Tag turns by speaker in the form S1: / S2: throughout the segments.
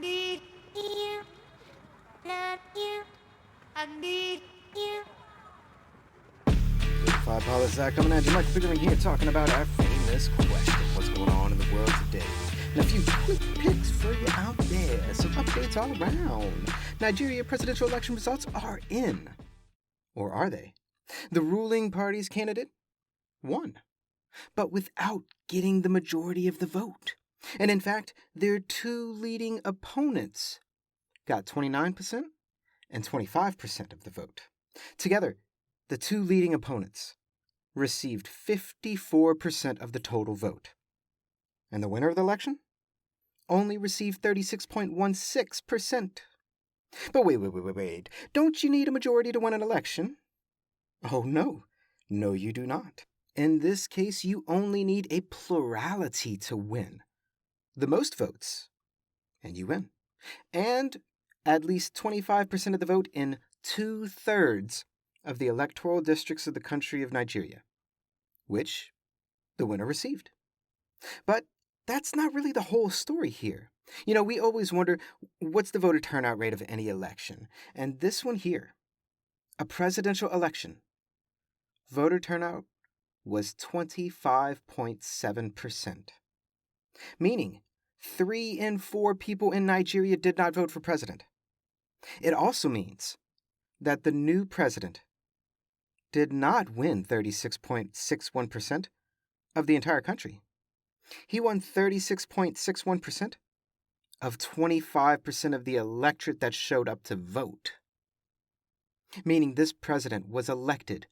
S1: need you, love you, I need you.
S2: Lofi Poli Sci coming at you, Michael Pickering here, talking about our famous question: what's going on in the world today? And a few quick picks for you out there. Some updates all around. Nigeria presidential election results are in. Or are they? The ruling party's candidate won, but without getting the majority of the vote. And in fact, their two leading opponents got 29% and 25% of the vote. Together, the two leading opponents received 54% of the total vote. And the winner of the election only received 36.16%. But wait. Don't you need a majority to win an election? Oh, no. No, you do not. In this case, you only need a plurality to win. The most votes, and you win. And at least 25% of the vote in 2/3 of the electoral districts of the country of Nigeria, which the winner received. But that's not really the whole story here. You know, we always wonder, what's the voter turnout rate of any election? And this one here, a presidential election, voter turnout was 25.7%. Meaning, 3 in 4 people in Nigeria did not vote for president. It also means that the new president did not win 36.61% of the entire country. He won 36.61% of 25% of the electorate that showed up to vote. Meaning this president was elected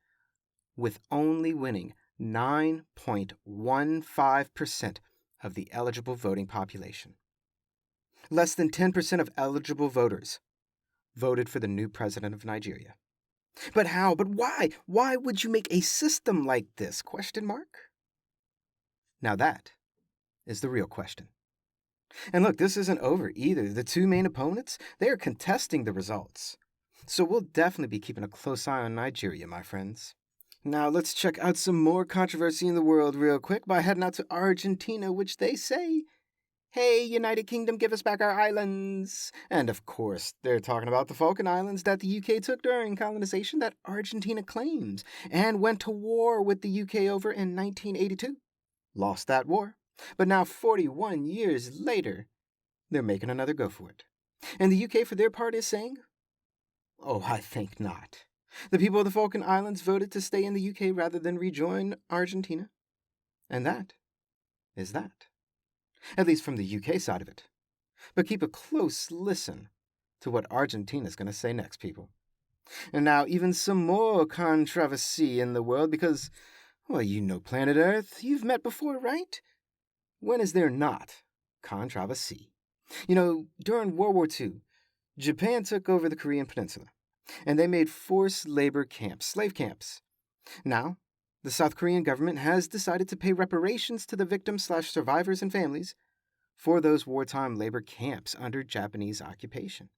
S2: with only winning 9.15% of the eligible voting population. Less than 10% of eligible voters voted for the new president of Nigeria. But how? But why? Why would you make a system like this? ? Now that is the real question. And look, this isn't over either. The two main opponents, they are contesting the results. So we'll definitely be keeping a close eye on Nigeria, my friends. Now let's check out some more controversy in the world real quick by heading out to Argentina, which they say, hey, United Kingdom, give us back our islands. And of course, they're talking about the Falkland Islands that the UK took during colonization that Argentina claims and went to war with the UK over in 1982. Lost that war. But now 41 years later, they're making another go for it. And the UK, for their part, is saying, oh, I think not. The people of the Falkland Islands voted to stay in the UK rather than rejoin Argentina. And that is that. At least from the UK side of it. But keep a close listen to what Argentina's going to say next, people. And now even some more controversy in the world because, well, you know planet Earth. You've met before, right? When is there not controversy? You know, during World War II, Japan took over the Korean Peninsula, and they made forced labor camps, slave camps. Now, the South Korean government has decided to pay reparations to the victims/survivors and families for those wartime labor camps under Japanese occupation.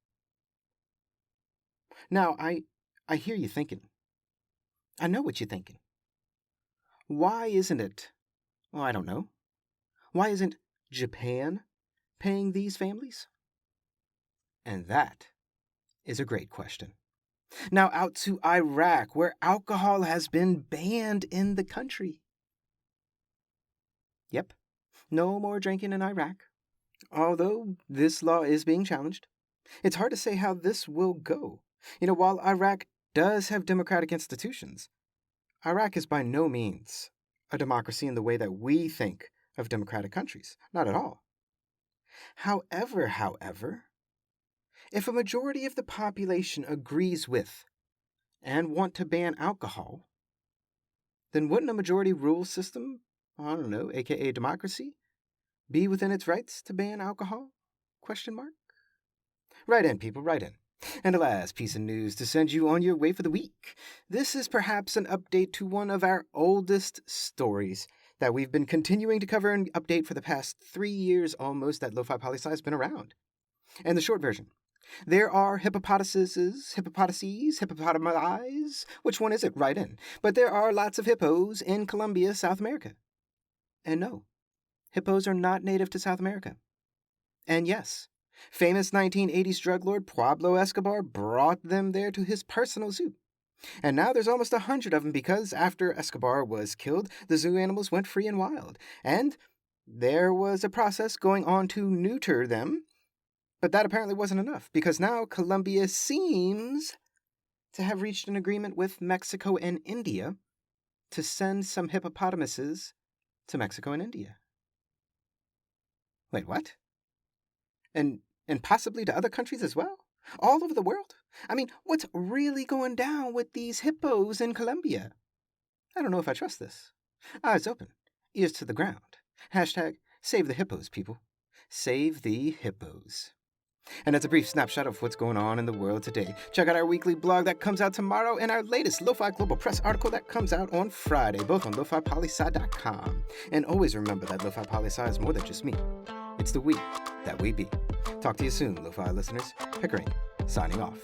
S2: Now, I hear you thinking. I know what you're thinking. Why isn't it, well, I don't know. Why isn't Japan paying these families? And that is a great question. Now out to Iraq, where alcohol has been banned in the country. Yep, no more drinking in Iraq. Although this law is being challenged, it's hard to say how this will go. You know, while Iraq does have democratic institutions, Iraq is by no means a democracy in the way that we think of democratic countries. Not at all. However, if a majority of the population agrees with and want to ban alcohol, then wouldn't a majority rule system, I don't know, aka democracy, be within its rights to ban alcohol? ? Write in, people, write in. And a last piece of news to send you on your way for the week. This is perhaps an update to one of our oldest stories that we've been continuing to cover and update for the past 3 years almost that Lofi Poli Sci has been around. And the short version. There are hippopotamuses, hippopotami. Which one is it? Write in. But there are lots of hippos in Colombia, South America. And no, hippos are not native to South America. And yes, Famous 1980s drug lord Pablo Escobar brought them there to his personal zoo. And now there's almost 100 of them because after Escobar was killed, the zoo animals went free and wild. And there was a process going on to neuter them. But that apparently wasn't enough because now Colombia seems to have reached an agreement with Mexico and India to send some hippopotamuses to Mexico and India. Wait, what? And possibly to other countries as well? All over the world? I mean, what's really going down with these hippos in Colombia? I don't know if I trust this. Eyes open, ears to the ground. Hashtag save the hippos, people. Save the hippos. And that's a brief snapshot of what's going on in the world today. Check out our weekly blog that comes out tomorrow and our latest Lo-Fi Global Press article that comes out on Friday, both on LoFiPoliSci.com. And always remember that Lofi Poli Sci is more than just me. It's the we that we be. Talk to you soon, Lo-Fi listeners. Pickering, signing off.